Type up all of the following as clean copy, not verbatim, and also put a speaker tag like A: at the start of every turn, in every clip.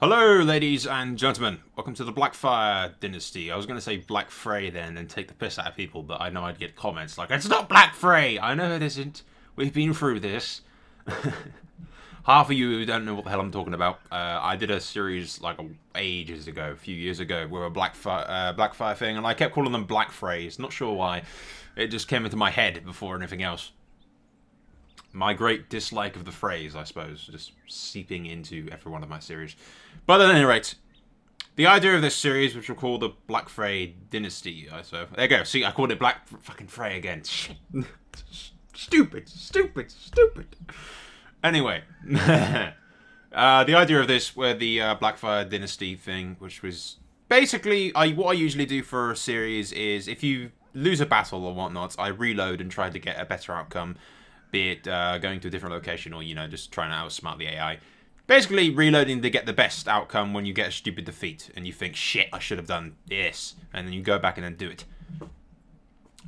A: Hello, ladies and gentlemen. Welcome to the Blackfyre dynasty. I was going to say Blackfyre then and take the piss out of people, but I know I'd get comments like, it's not Blackfyre! I know it isn't. We've been through this. Half of you who don't know what the hell I'm talking about, I did a series like ages ago, a few years ago, with a Blackfyre thing, and I kept calling them Blackfyres. Not sure why. It just came into my head before anything else. My great dislike of the phrase, I suppose, just seeping into every one of my series. But at any rate, the idea of this series, which we'll call the Blackfyre Dynasty, so there you go. See, I called it Black fucking Frey again. Shit. Stupid. Anyway, the idea of this were the Blackfyre Dynasty thing, which was basically what I usually do for a series is if you lose a battle or whatnot, I reload and try to get a better outcome. Be it going to a different location or, just trying to outsmart the AI. Basically, reloading to get the best outcome when you get a stupid defeat and you think, shit, I should have done this. And then you go back and then do it.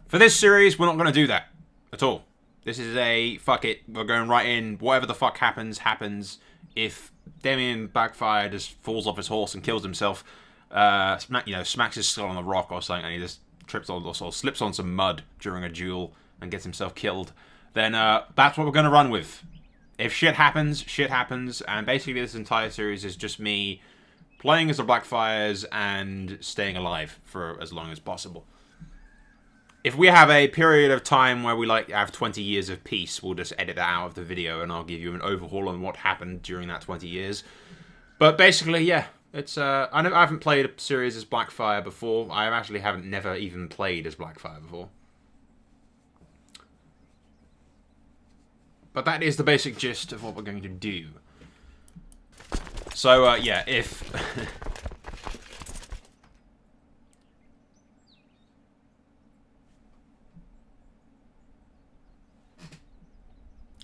A: For this series, we're not going to do that at all. This is a, fuck it, we're going right in. Whatever the fuck happens, happens. If Damien Blackfyre just falls off his horse and kills himself, smacks his skull on a rock or something, and he just trips on or slips on some mud during a duel and gets himself killed, then that's what we're going to run with. If shit happens, and basically this entire series is just me playing as the Blackfyres and staying alive for as long as possible. If we have a period of time where we have 20 years of peace, we'll just edit that out of the video and I'll give you an overhaul on what happened during that 20 years. But basically, yeah, it's I haven't played a series as Blackfyre before. I actually never even played as Blackfyre before. But that is the basic gist of what we're going to do. So, yeah, if...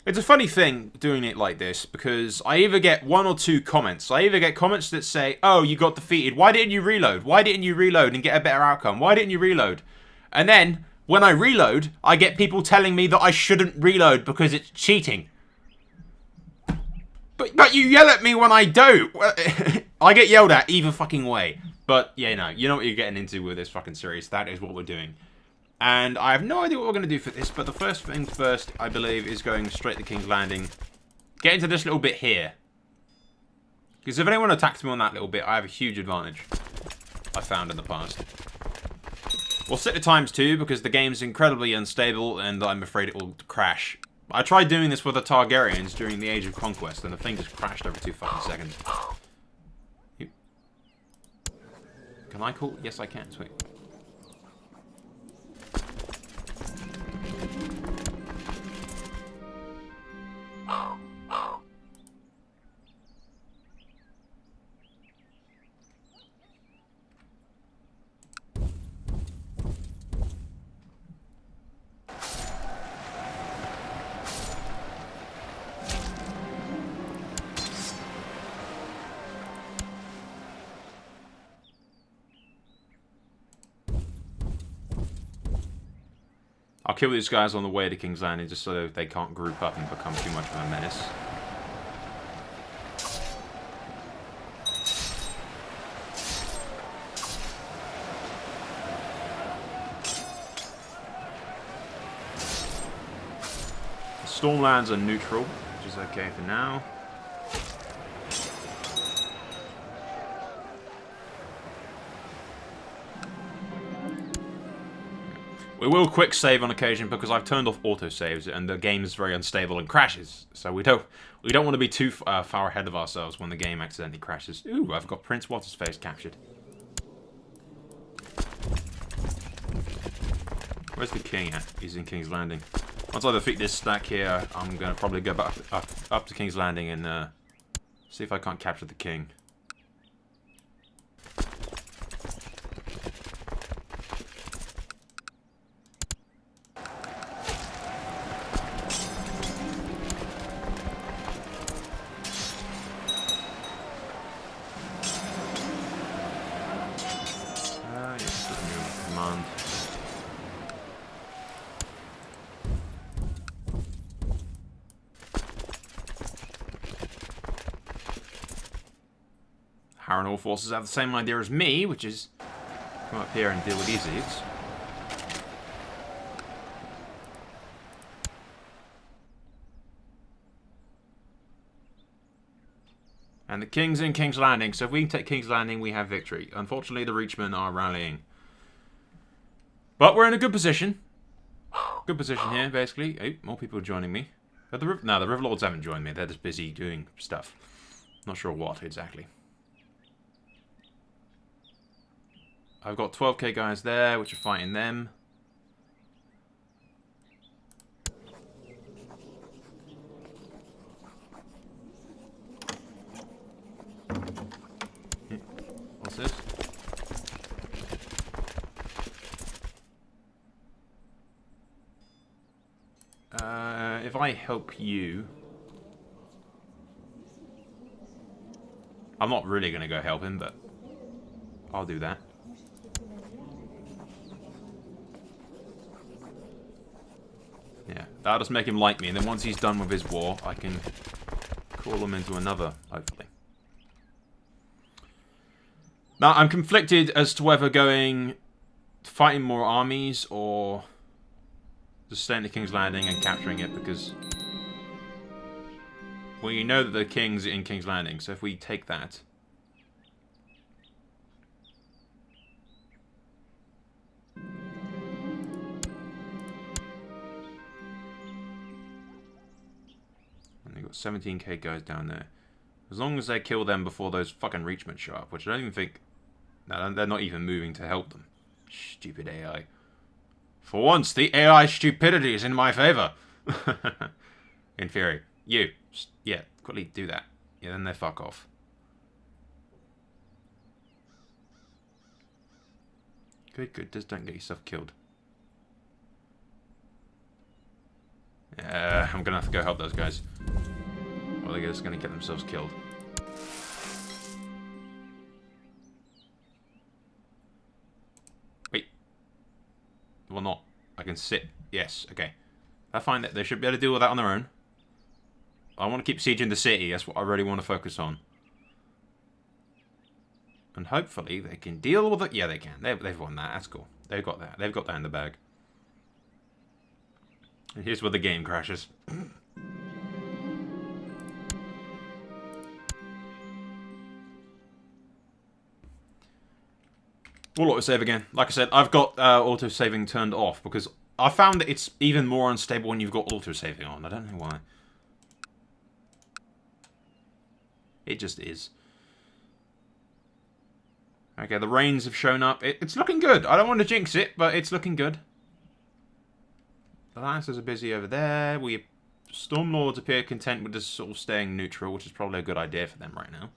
A: It's a funny thing doing it like this, because I either get one or two comments. I either get comments that say, oh, you got defeated. Why didn't you reload? Why didn't you reload and get a better outcome? Why didn't you reload? And then, when I reload, I get people telling me that I shouldn't reload because it's cheating. But you yell at me when I do. I get yelled at either fucking way. But, yeah, you know what you're getting into with this fucking series. That is what we're doing. And I have no idea what we're going to do for this, but the first things first, I believe, is going straight to King's Landing. Get into this little bit here. Because if anyone attacks me on that little bit, I have a huge advantage. I found in the past. We'll set the times too, because the game's incredibly unstable, and I'm afraid it will crash. I tried doing this with the Targaryens during the Age of Conquest, and the thing just crashed every 2 fucking seconds. Can I call? Yes, I can. Sweet. I'll kill these guys on the way to King's Landing just so they can't group up and become too much of a menace. The Stormlands are neutral, which is okay for now. We will quick save on occasion because I've turned off autosaves and the game is very unstable and crashes. So we don't want to be too far ahead of ourselves when the game accidentally crashes. Ooh, I've got Prince What's-His-Face captured. Where's the king at? He's in King's Landing. Once I defeat this stack here, I'm going to probably go back up to King's Landing and see if I can't capture the king. Command. Harrenhal forces have the same idea as me, which is come up here and deal with these idiots. And the King's in King's Landing, so if we can take King's Landing, we have victory. Unfortunately, the Reachmen are rallying. But we're in a good position. Good position here, basically. Oh, more people are joining me. But the Riverlords haven't joined me. They're just busy doing stuff. Not sure what, exactly. I've got 12k guys there, which are fighting them. What's this? If I help you... I'm not really going to go help him, but I'll do that. Yeah, that'll just make him like me, and then once he's done with his war, I can call him into another, hopefully. Now, I'm conflicted as to whether fighting more armies, or just staying at King's Landing and capturing it, because... well, you know that the King's in King's Landing, so if we take that... and they've got 17k guys down there. As long as they kill them before those fucking Reachmen show up, which I don't even think... no, they're not even moving to help them. Stupid AI. For once, the AI stupidity is in my favour. In theory. You. Yeah, quickly do that. Yeah, then they fuck off. Good, good. Just don't get yourself killed. I'm gonna have to go help those guys. Or they're just gonna get themselves killed. Wait. Well, not. I can sit. Yes, okay. I find that they should be able to deal with that on their own. I want to keep sieging the city. That's what I really want to focus on. And hopefully they can deal with it. Yeah, they can. They've won that. That's cool. They've got that. They've got that in the bag. And here's where the game crashes. We'll auto-save again. Like I said, I've got auto-saving turned off because I found that it's even more unstable when you've got auto-saving on. I don't know why. It just is. Okay, the rains have shown up. It's looking good. I don't want to jinx it, but it's looking good. The Lancers are busy over there. Stormlords appear content with just sort of staying neutral, which is probably a good idea for them right now.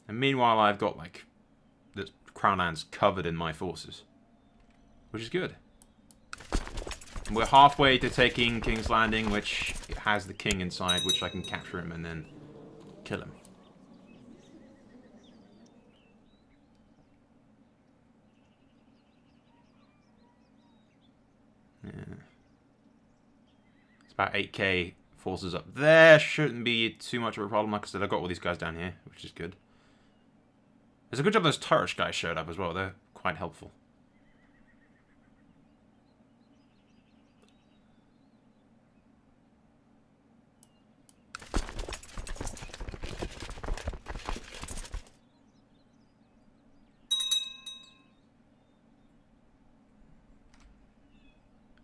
A: And meanwhile, I've got, like, the Crown Lands covered in my forces. Which is good. And we're halfway to taking King's Landing, which has the king inside, which I can capture him and then kill him. Yeah. It's about 8k forces up there. Shouldn't be too much of a problem. Like I said, I've got all these guys down here, which is good. It's a good job those Turkish guys showed up as well. They're quite helpful.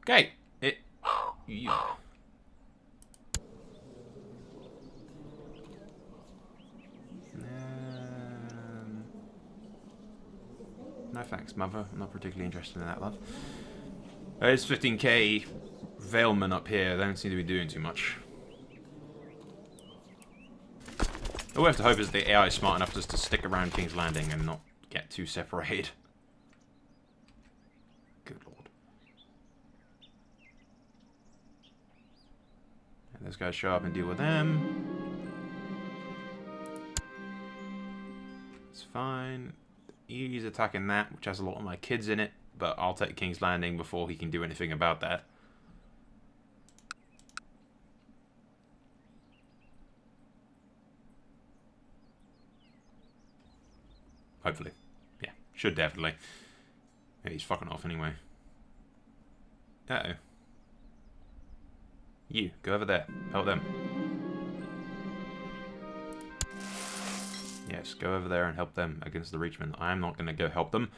A: Okay. Yeah. No thanks, mother. I'm not particularly interested in that, love. There's 15k Valemen up here. They don't seem to be doing too much. All we have to hope is the AI is smart enough just to stick around King's Landing and not get too separated. Good lord. And those guys show up and deal with them. It's fine. He's attacking that, which has a lot of my kids in it, but I'll take King's Landing before he can do anything about that. Hopefully. Yeah, should definitely. Yeah, he's fucking off anyway. Uh-oh. You, go over there. Help them. Yes, go over there and help them against the Reachmen. I am not going to go help them.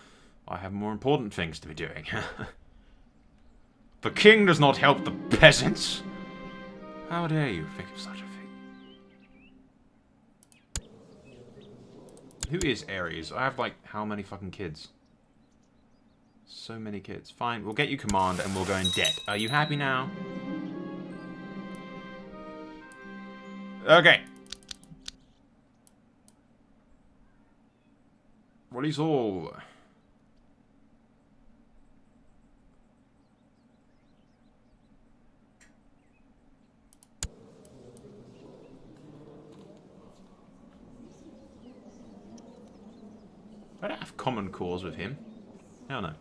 A: I have more important things to be doing. The king does not help the peasants. How dare you think of such a thing? Who is Ares? I have, like, how many fucking kids? So many kids. Fine, we'll get you command and we'll go in debt. Are you happy now? Okay. What is all? I don't have common cause with him. Hell no.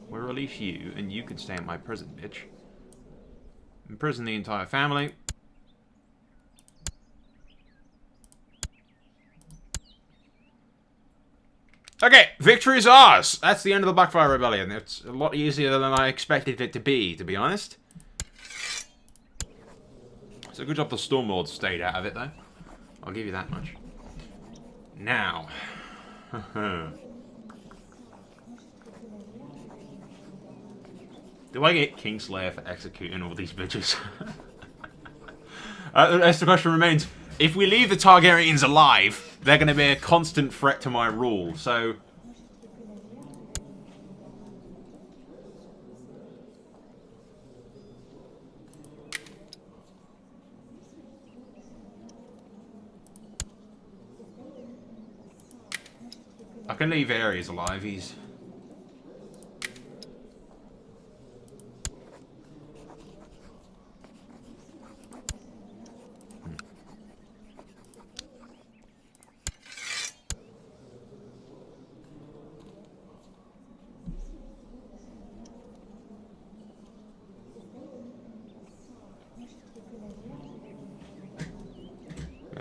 A: We'll release you, and you can stay in my prison, bitch. Imprison the entire family. Okay, victory is ours! That's the end of the Blackfyre Rebellion. It's a lot easier than I expected it to be honest. So good job the Stormlord stayed out of it, though. I'll give you that much. Now... Do I get Kingslayer for executing all these bitches? As the question remains, if we leave the Targaryens alive, they're going to be a constant threat to my rule, so... I can leave Ares alive, he's...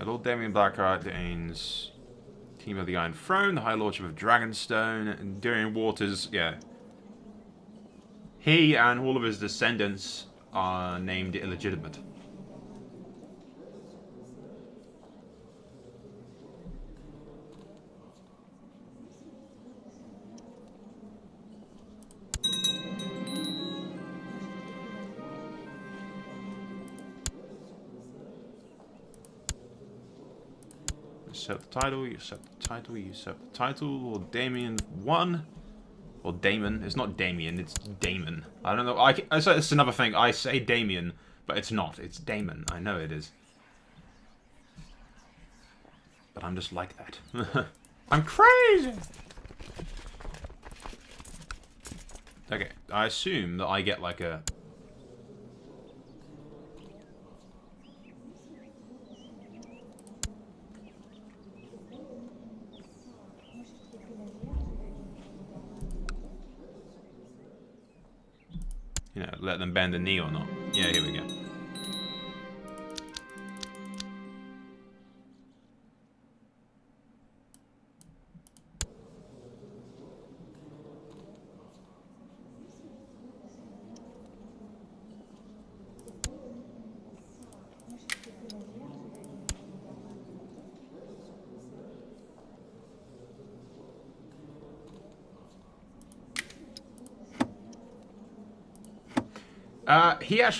A: Lord Damien Blackheart gains Team of the Iron Throne, the High Lordship of Dragonstone, and Durian Waters, yeah. He and all of his descendants are named illegitimate. Usurp the title, usurp the title, usurp the title. Lord Damien won. Or Damon. It's not Damien, it's Damon. I don't know. I say it's another thing. I say Damien, but it's not. It's Damon. I know it is. But I'm just like that. I'm crazy! Okay, I assume that I get like a... You know, let them bend the knee or not. Yeah, here we go.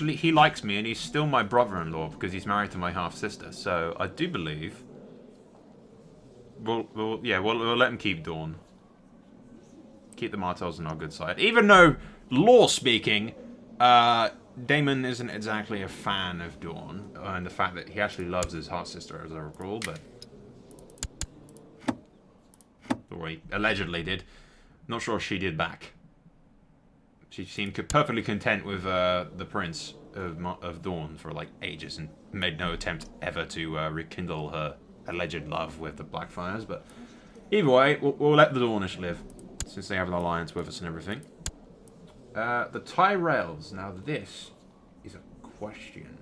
A: He likes me, and he's still my brother-in-law because he's married to my half-sister. So I do believe we'll let him keep Dawn. Keep the Martells on our good side, even though, law speaking, Daemon isn't exactly a fan of Dawn, and the fact that he actually loves his half-sister, as I recall, but or he allegedly did. Not sure she did back. She seemed perfectly content with the Prince of Dawn for like ages and made no attempt ever to rekindle her alleged love with the Blackfyres. But either way, we'll let the Dornish live since they have an alliance with us and everything. The Tyrells. Now this is a question.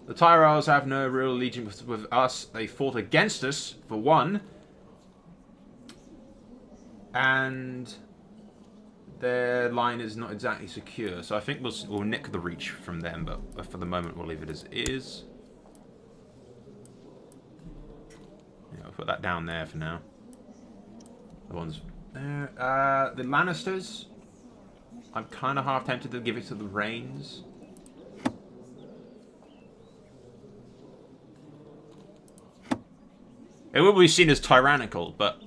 A: The Tyrells have no real allegiance with us. They fought against us, for one. And their line is not exactly secure. So I think we'll nick the reach from them, but for the moment we'll leave it as it is. Yeah, I'll put that down there for now. The ones there. The Lannisters. I'm kind of half tempted to give it to the Rains. It will be seen as tyrannical, but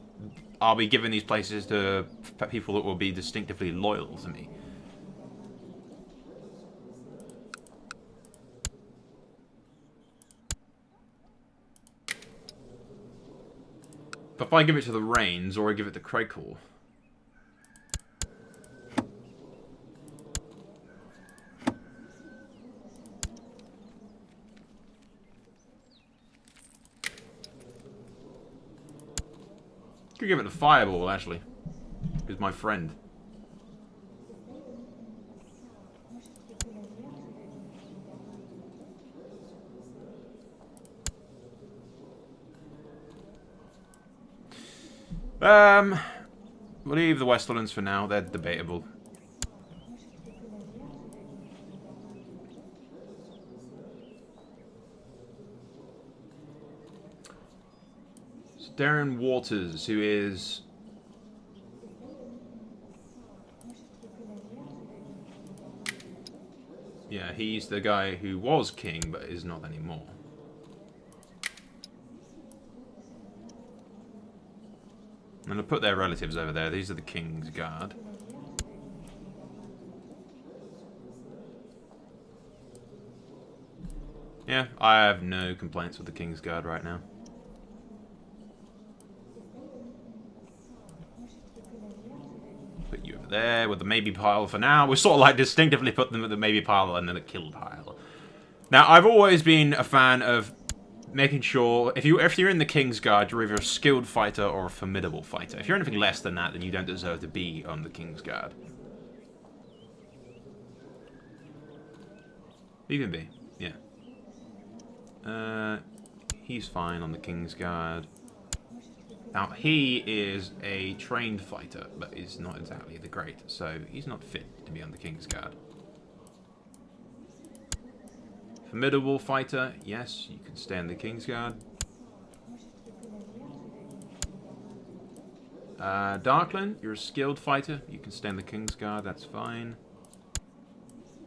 A: I'll be giving these places to people that will be distinctively loyal to me. But if I give it to the Rains, or I give it to Crakehall... Could give it the Fireball, actually. He's my friend. We'll leave the Westerlands for now. They're debatable. Darren Waters, who is... Yeah, he's the guy who was king, but is not anymore. I'm going to put their relatives over there. These are the King's Guard. Yeah, I have no complaints with the King's Guard right now. Put you over there with the maybe pile for now. We sort of like distinctively put them at the maybe pile and then the kill pile. Now, I've always been a fan of making sure if you're in the King's Guard, you're either a skilled fighter or a formidable fighter. If you're anything less than that, then you don't deserve to be on the King's Guard. You can be, yeah. He's fine on the King's Guard. Now, he is a trained fighter, but is not exactly the great, so he's not fit to be on the King's Guard. Formidable fighter, yes, you can stay on the King's Guard. Darkland, you're a skilled fighter, you can stay on the King's Guard, that's fine.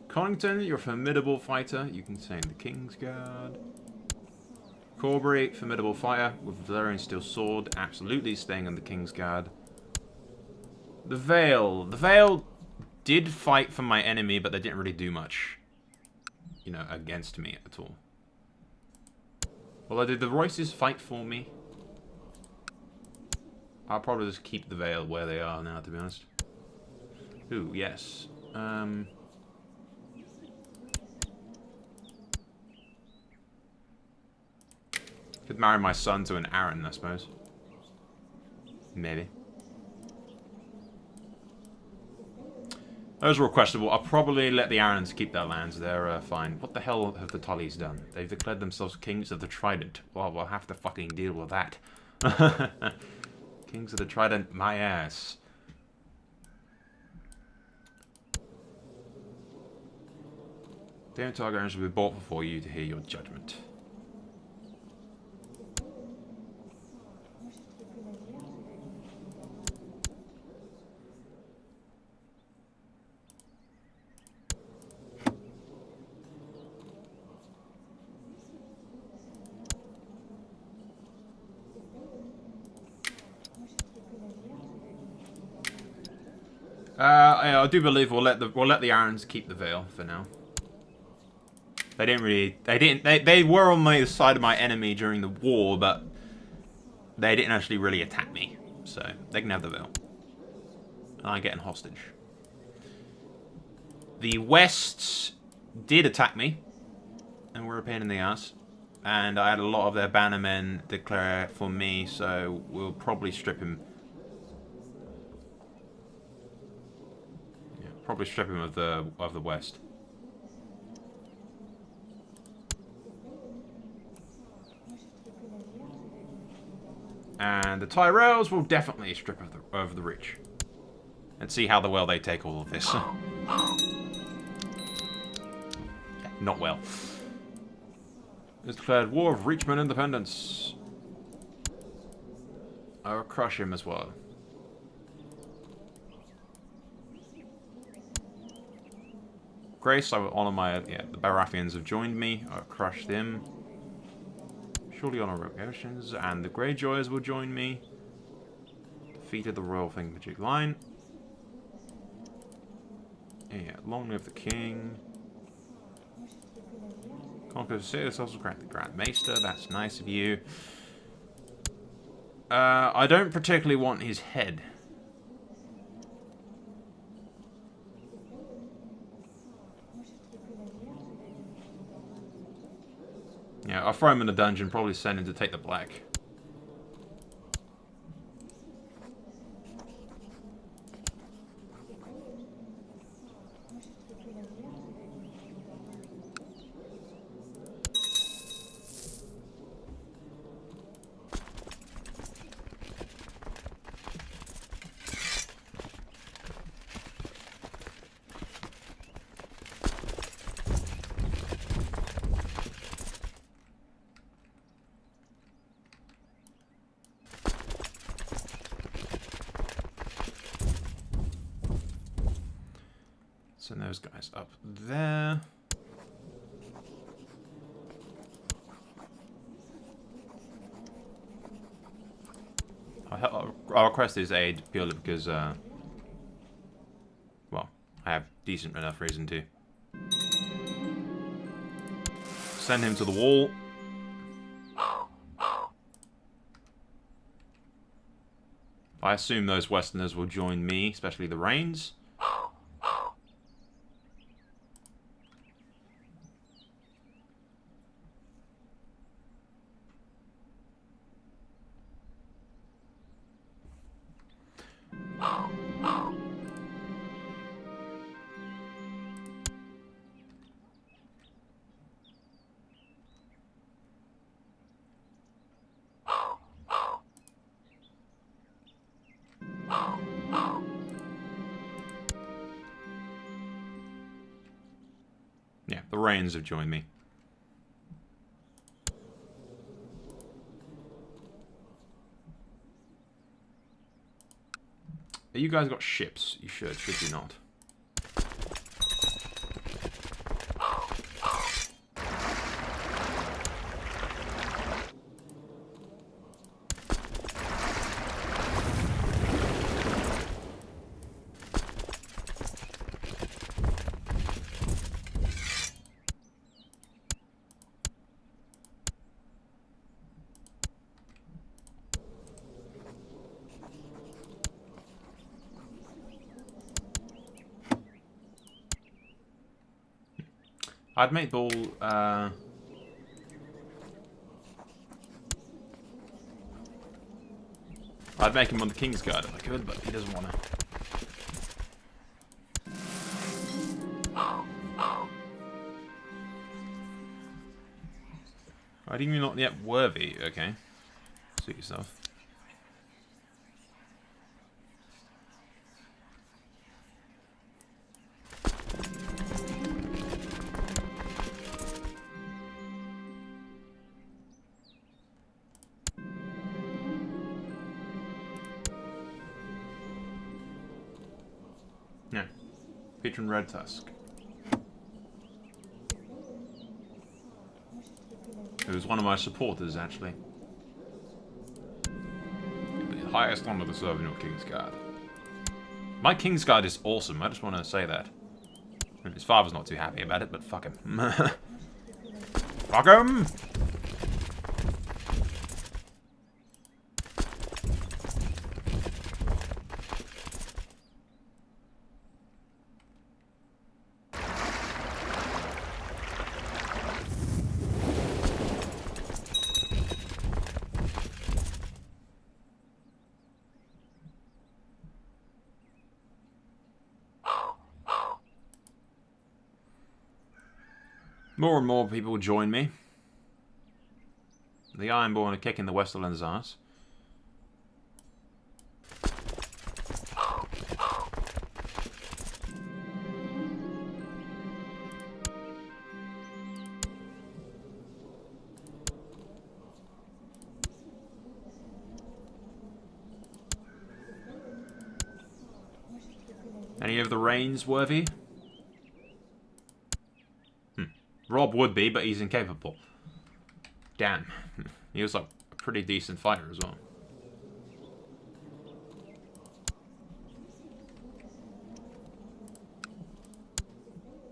A: Connington, you're a formidable fighter, you can stay in the King's Guard. Corbury, formidable fighter with Valerian Steel Sword, absolutely staying on the King's Guard. The Vale did fight for my enemy, but they didn't really do much, you know, against me at all. Although, did the Royces fight for me? I'll probably just keep the Vale where they are now, to be honest. Ooh, yes. Could marry my son to an Aaron, I suppose. Maybe. Those were questionable. I'll probably let the Aarons keep their lands. They're fine. What the hell have the Tullys done? They've declared themselves Kings of the Trident. Well, we'll have to fucking deal with that. Kings of the Trident, my ass. Damn Targaryens will be bought before you to hear your judgment. I do believe we'll let the Aarons keep the Vale for now. They were on the side of my enemy during the war, but they didn't actually really attack me. So they can have the Vale. And I'm getting hostage. The Wests did attack me, and were a pain in the ass. And I had a lot of their bannermen declare for me, so we'll probably strip him. Yeah, probably strip him of the West. And the Tyrells will definitely strip over the Reach. And see how well they take all of this. Not well. It's declared War of Reachman Independence. I will crush him as well. Grace, I will honour my... Yeah, the Baratheons have joined me. I will crush them. Surely honour revocations. And the Greyjoys will join me. Defeated the Royal Thingamajig line. Yeah, long live the King. Conquer the city, also grant the Grand Maester. That's nice of you. I don't particularly want his head. Yeah, I'll throw him in the dungeon, probably send him to take the black. Send those guys up there. I'll request his aid purely because, well, I have decent enough reason to. Send him to the wall. I assume those Westerners will join me, especially the Rains. Yeah, the Rains have joined me. You guys got ships. You should you not? I'd make Bull, I'd make him on the King's Guard if I could, but he doesn't want to. I think you're not yet worthy, okay. Suit yourself. Yeah. Patron Red Tusk. It was one of my supporters, actually. The highest honor to serve in your King's Guard. My King's Guard is awesome, I just want to say that. His father's not too happy about it, but fuck him. Fuck him! More and more people join me. The Ironborn are kicking the Westerland's ass. Any of the Rains worthy? Rob would be, but he's incapable. Damn. He was like a pretty decent fighter as well.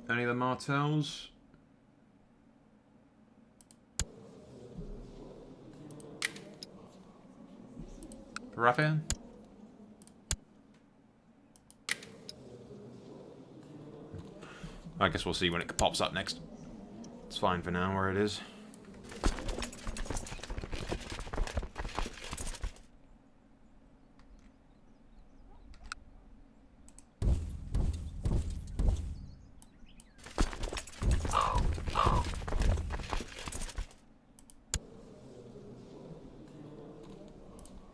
A: Any of the Martells? Raphael? I guess we'll see when it pops up next. It's fine for now where it is.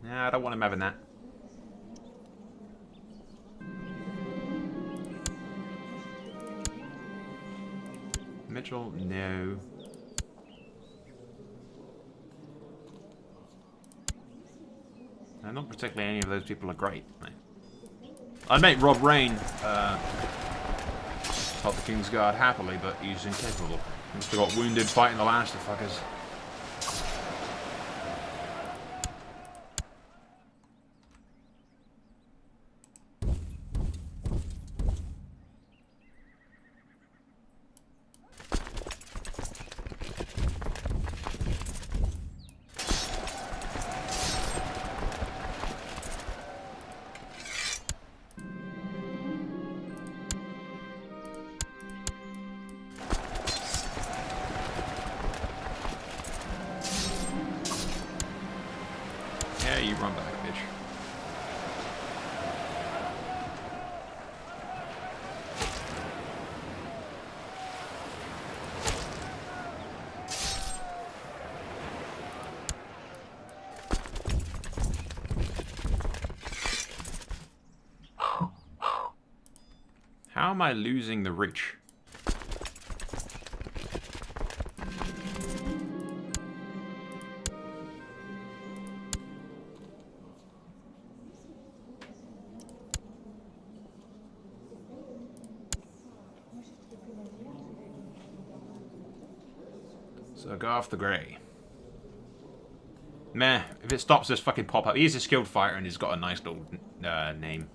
A: Nah, I don't want him having that. Mitchell, no. Not particularly any of those people are great. I'd make Rob Rain help the King's Guard happily, but he's incapable. He must have got wounded fighting the Lannister fuckers. You run back, bitch. How am I losing the reach? So go off the grey. Meh, if it stops this fucking pop-up. He's a skilled fighter and he's got a nice little name.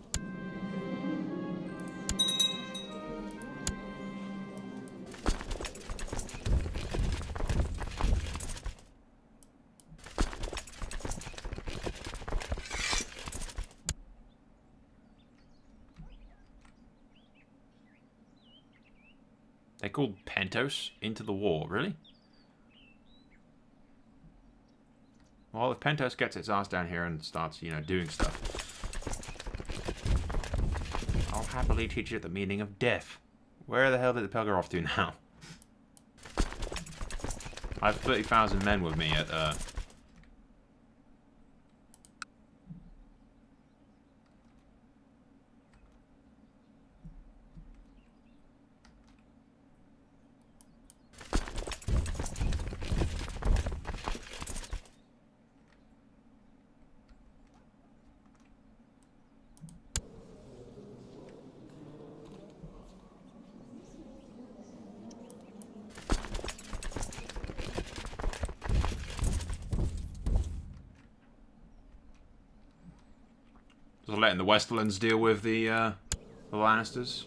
A: They called Pentos into the war, really? Well, if Pentos gets its ass down here and starts, you know, doing stuff, I'll happily teach it the meaning of death. Where the hell did the Pelgar off to now? I have 30,000 men with me at, just letting the Westerlands deal with the Lannisters.